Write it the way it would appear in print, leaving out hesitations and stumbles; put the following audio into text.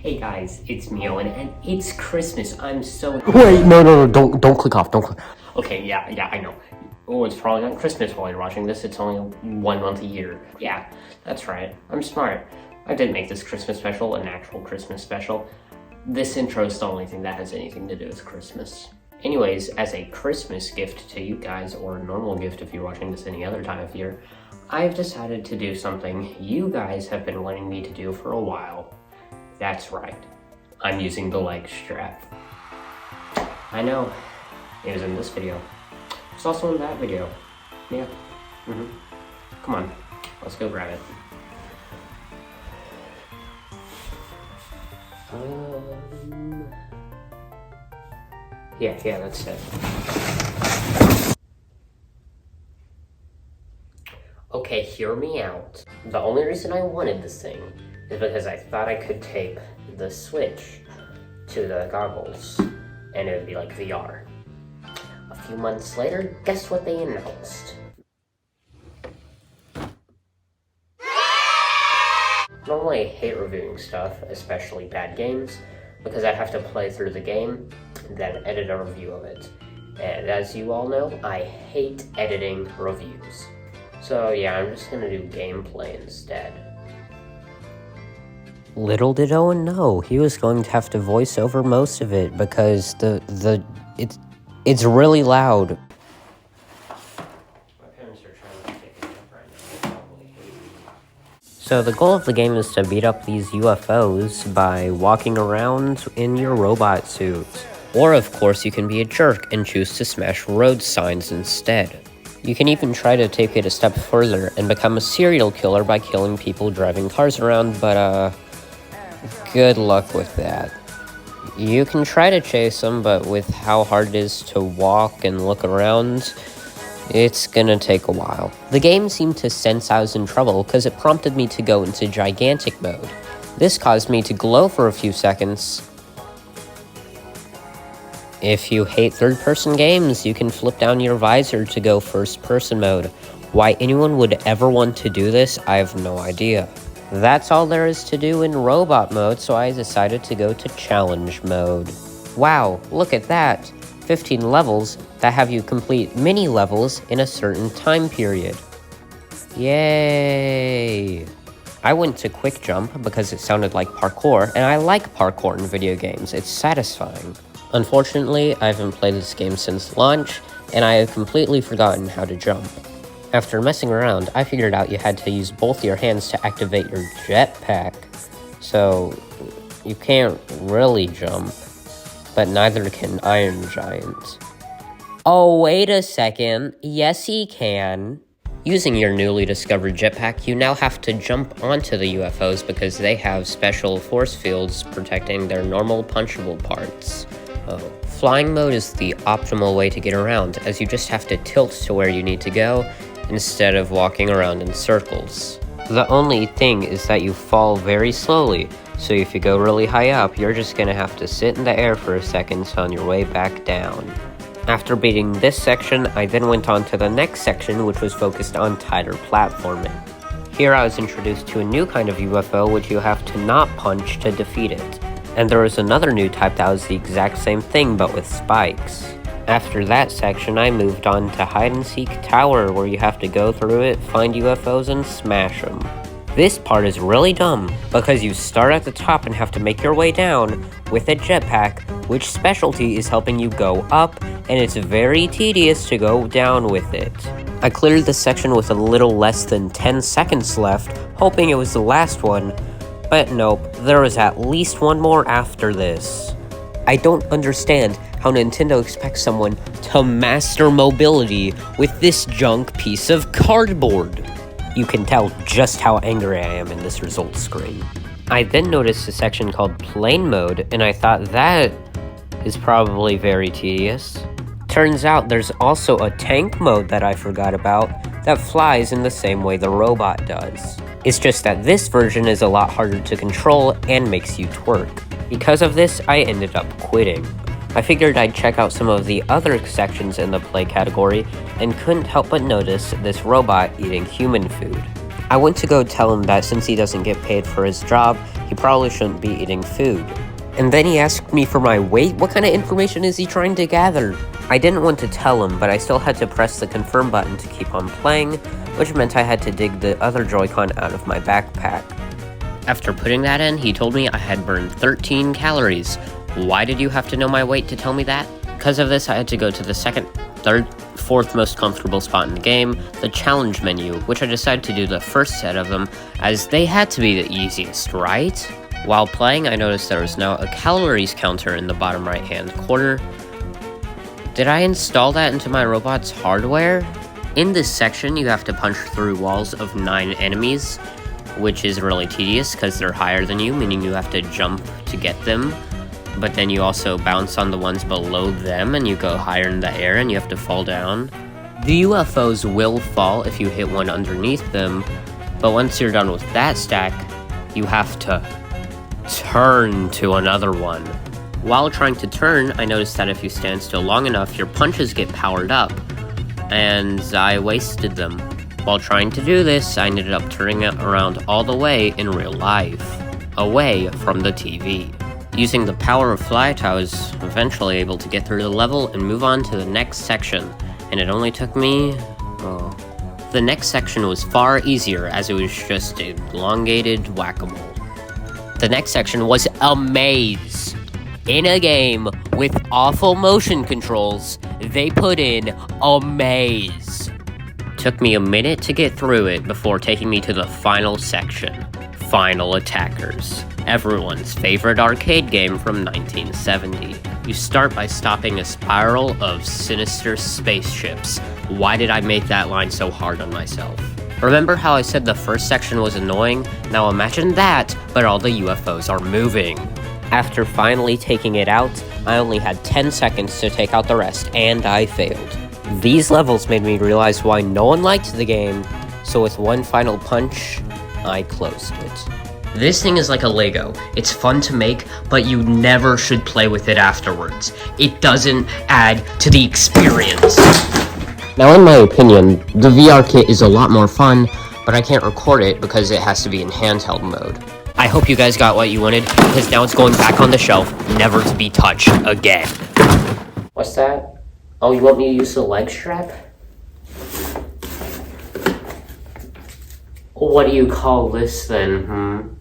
Hey guys, it's Mio, and it's Christmas. I'm so... Wait, no, don't click off, don't click. Okay, yeah, I know. Oh, it's probably not Christmas while you're watching this. It's only 1 month a year. Yeah, that's right. I'm smart. I did make this Christmas special an actual Christmas special. This intro is the only thing that has anything to do with Christmas. Anyways, as a Christmas gift to you guys, or a normal gift if you're watching this any other time of year, I've decided to do something you guys have been wanting me to do for a while. That's right. I'm using the leg strap. I know. It was in this video. It's also in that video. Yeah. Come on. Let's go grab it. Yeah, that's it. Okay, hear me out. The only reason I wanted this thing is because I thought I could tape the Switch to the goggles and it would be like VR. A few months later, guess what they announced? Normally I hate reviewing stuff, especially bad games, because I have to play through the game, then edit a review of it. And as you all know, I hate editing reviews. So yeah, I'm just gonna do gameplay instead. Little did Owen know, he was going to have to voice over most of it because it's really loud. My parents are trying to take a nap right now. They probably hate me. So the goal of the game is to beat up these UFOs by walking around in your robot suit. Or of course you can be a jerk and choose to smash road signs instead. You can even try to take it a step further and become a serial killer by killing people driving cars around, but good luck with that. You can try to chase them, but with how hard it is to walk and look around, it's gonna take a while. The game seemed to sense I was in trouble because it prompted me to go into gigantic mode. This caused me to glow for a few seconds. If you hate third-person games, you can flip down your visor to go first-person mode. Why anyone would ever want to do this, I have no idea. That's all there is to do in robot mode, so I decided to go to challenge mode. Wow, look at that! 15 levels that have you complete mini levels in a certain time period. Yay! I went to quick jump because it sounded like parkour, and I like parkour in video games, it's satisfying. Unfortunately, I haven't played this game since launch, and I have completely forgotten how to jump. After messing around, I figured out you had to use both your hands to activate your jetpack, so you can't really jump, but neither can Iron Giant. Oh, wait a second, yes he can. Using your newly discovered jetpack, you now have to jump onto the UFOs because they have special force fields protecting their normal punchable parts. Flying mode is the optimal way to get around, as you just have to tilt to where you need to go, instead of walking around in circles. The only thing is that you fall very slowly, so if you go really high up, you're just gonna have to sit in the air for a second on your way back down. After beating this section, I then went on to the next section, which was focused on tighter platforming. Here I was introduced to a new kind of UFO, which you have to not punch to defeat it. And there was another new type that was the exact same thing, but with spikes. After that section, I moved on to Hide and Seek Tower, where you have to go through it, find UFOs, and smash them. This part is really dumb, because you start at the top and have to make your way down with a jetpack, which specialty is helping you go up, and it's very tedious to go down with it. I cleared this section with a little less than 10 seconds left, hoping it was the last one, but nope, there was at least one more after this. I don't understand how Nintendo expects someone to master mobility with this junk piece of cardboard. You can tell just how angry I am in this results screen. I then noticed a section called plane mode, and I thought that is probably very tedious. Turns out there's also a tank mode that I forgot about that flies in the same way the robot does. It's just that this version is a lot harder to control and makes you twerk. Because of this, I ended up quitting. I figured I'd check out some of the other sections in the play category and couldn't help but notice this robot eating human food. I went to go tell him that since he doesn't get paid for his job, He probably shouldn't be eating food. And then he asked me for my weight? What kind of information is he trying to gather? I didn't want to tell him, but I still had to press the confirm button to keep on playing, which meant I had to dig the other Joy-Con out of my backpack. After putting that in, he told me I had burned 13 calories. Why did you have to know my weight to tell me that? Because of this, I had to go to the second, third, fourth most comfortable spot in the game, the challenge menu, which I decided to do the first set of them, as they had to be the easiest, right? While playing, I noticed there was now a calories counter in the bottom right-hand corner. Did I install that into my robot's hardware? In this section, you have to punch through walls of 9 enemies, which is really tedious because they're higher than you, meaning you have to jump to get them. But then you also bounce on the ones below them and you go higher in the air and you have to fall down. The UFOs will fall if you hit one underneath them, but once you're done with that stack, you have to turn to another one. While trying to turn, I noticed that if you stand still long enough, your punches get powered up, and I wasted them. While trying to do this, I ended up turning it around all the way in real life, away from the TV. Using the power of flight, I was eventually able to get through the level and move on to the next section, and it only took me, the next section was far easier as it was just elongated whack-a-mole. The next section was a maze. In a game with awful motion controls, they put in a maze. Took me a minute to get through it before taking me to the final section, Final Attackers, everyone's favorite arcade game from 1970. You start by stopping a spiral of sinister spaceships. Why did I make that line so hard on myself? Remember how I said the first section was annoying? Now imagine that, but all the UFOs are moving. After finally taking it out, I only had 10 seconds to take out the rest, and I failed. These levels made me realize why no one liked the game, so with one final punch, I closed it. This thing is like a Lego. It's fun to make, but you never should play with it afterwards. It doesn't add to the experience. Now, in my opinion, the VR kit is a lot more fun, but I can't record it because it has to be in handheld mode. I hope you guys got what you wanted, because now it's going back on the shelf, never to be touched again. What's that? Oh, you want me to use the leg strap? What do you call this then,